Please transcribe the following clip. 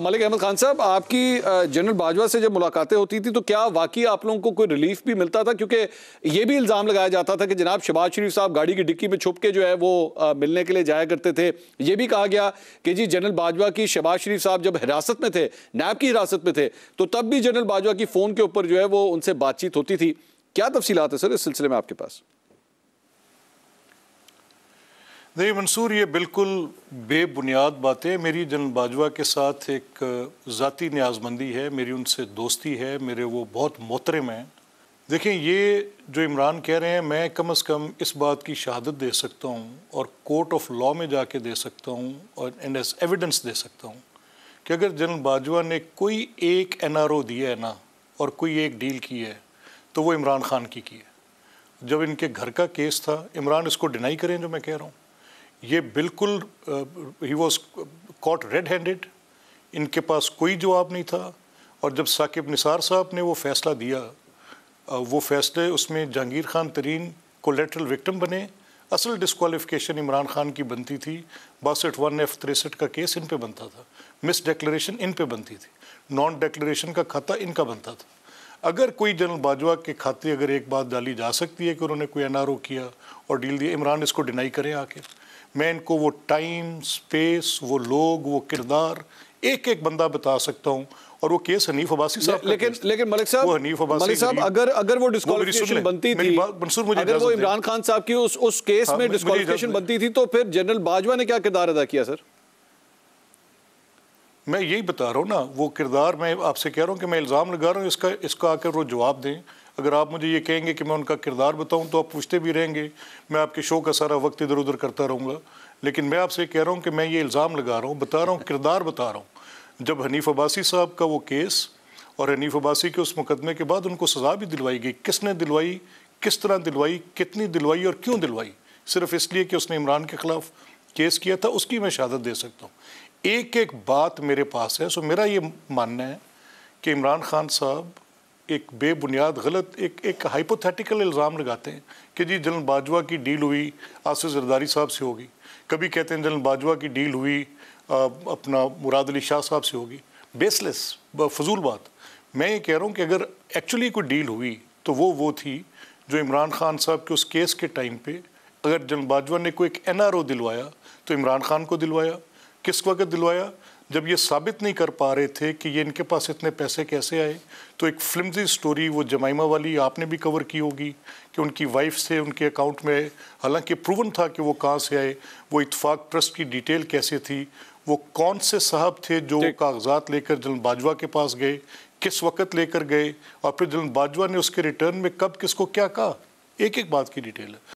ملک احمد خان صاحب، آپ کی جنرل باجوہ سے جب ملاقاتیں ہوتی تھی تو کیا واقعی آپ لوگوں کو کوئی ریلیف بھی ملتا تھا؟ کیونکہ یہ بھی الزام لگایا جاتا تھا کہ جناب شہباز شریف صاحب گاڑی کی ڈکی میں چھپ کے جو ہے وہ ملنے کے لیے جایا کرتے تھے۔ یہ بھی کہا گیا کہ جی جنرل باجوہ کی شہباز شریف صاحب جب حراست میں تھے، نیب کی حراست میں تھے، تو تب بھی جنرل باجوہ کی فون کے اوپر جو ہے وہ ان سے بات چیت ہوتی تھی۔ کیا تفصیلات ہیں سر اس سلسلے میں آپ کے پاس؟ نہیں منصور، یہ بالکل بے بنیاد باتیں۔ میری جنرل باجوہ کے ساتھ ایک ذاتی نیازمندی ہے، میری ان سے دوستی ہے، میرے وہ بہت محترم ہیں۔ دیکھیں، یہ جو عمران کہہ رہے ہیں، میں کم از کم اس بات کی شہادت دے سکتا ہوں اور کورٹ آف لاء میں جا کے دے سکتا ہوں اور اینڈ ایز ایویڈنس دے سکتا ہوں کہ اگر جنرل باجوہ نے کوئی ایک NRO دیا ہے نا اور کوئی ایک ڈیل کی ہے تو وہ عمران خان کی ہے۔ جب ان کے گھر کا کیس تھا، عمران اس کو ڈینائی کریں جو میں کہہ رہا ہوں، یہ بالکل ہی واز کاٹ ریڈ ہینڈڈ، ان کے پاس کوئی جواب نہیں تھا۔ اور جب ثاقب نثار صاحب نے وہ فیصلہ دیا، وہ فیصلے اس میں جہانگیر خان ترین کولیٹرل وکٹم بنے۔ اصل ڈسکوالیفیکیشن عمران خان کی بنتی تھی، 62(1)(F)63 کا کیس ان پہ بنتا تھا، مس ڈیکلریشن ان پہ بنتی تھی، نان ڈیکلریشن کا کھاتا ان کا بنتا تھا۔ اگر کوئی جنرل باجوہ کے کھاتے اگر ایک بات ڈالی جا سکتی ہے کہ انہوں نے کوئی NRO کیا اور ڈیل دیا، عمران اس کو ڈینائی کریں آ کے۔ میں ان کو وہ ٹائم، سپیس، وہ لوگ، وہ کردار ایک ایک بندہ بتا سکتا ہوں۔ اور وہ کیس حنیف عباسی صاحب کا لیکن ملک صاحب اگر وہ ڈسکوالیفیکیشن بنتی تھی، اگر وہ عمران خان صاحب کی اس کیس میں ڈسکوالیفیکیشن بنتی تھی تو پھر جنرل باجوہ نے کیا کردار ادا کیا سر؟ میں یہی بتا رہا ہوں نا، وہ کردار میں آپ سے کہہ رہا ہوں کہ میں الزام لگا رہا ہوں، اس کا آ کر وہ جواب دیں۔ اگر آپ مجھے یہ کہیں گے کہ میں ان کا کردار بتاؤں تو آپ پوچھتے بھی رہیں گے، میں آپ کے شو کا سارا وقت ادھر ادھر کرتا رہوں گا۔ لیکن میں آپ سے کہہ رہا ہوں کہ میں یہ الزام لگا رہا ہوں، بتا رہا ہوں، کردار بتا رہا ہوں۔ جب حنیف عباسی صاحب کا وہ کیس اور حنیف عباسی کے اس مقدمے کے بعد ان کو سزا بھی دلوائی گئی، کس نے دلوائی، کس طرح دلوائی، کتنی دلوائی اور کیوں دلوائی؟ صرف اس لیے کہ اس نے عمران کے خلاف کیس کیا تھا، اس کی میں شہادت دے سکتا ہوں۔ ایک ایک بات میرے پاس ہے۔ سو میرا یہ ماننا ہے کہ عمران خان صاحب ایک بے بنیاد غلط ایک ہائپوتھیٹیکل الزام لگاتے ہیں کہ جی جنرل باجوہ کی ڈیل ہوئی آصف زرداری صاحب سے ہوگی، کبھی کہتے ہیں جنرل باجوہ کی ڈیل ہوئی اپنا مراد علی شاہ صاحب سے ہوگی۔ بیس لیس، فضول بات۔ میں یہ کہہ رہا ہوں کہ اگر ایکچولی کوئی ڈیل ہوئی تو وہ تھی جو عمران خان صاحب کے اس کیس کے ٹائم پہ اگر جنرل باجوہ نے کوئی ایک NRO دلوایا تو عمران خان کو دلوایا۔ کس وقت دلوایا؟ جب یہ ثابت نہیں کر پا رہے تھے کہ یہ ان کے پاس اتنے پیسے کیسے آئے۔ تو ایک فلمزی سٹوری وہ جمائمہ والی آپ نے بھی کور کی ہوگی کہ ان کی وائف سے ان کے اکاؤنٹ میں، حالانکہ پروون تھا کہ وہ کہاں سے آئے، وہ اتفاق ٹرسٹ کی ڈیٹیل کیسے تھی، وہ کون سے صاحب تھے جو کاغذات لے کر جنرل باجوہ کے پاس گئے، کس وقت لے کر گئے، اور پھر جنرل باجوہ نے اس کے ریٹرن میں کب کس کو کیا کہا، ایک ایک بات کی ڈیٹیل ہے۔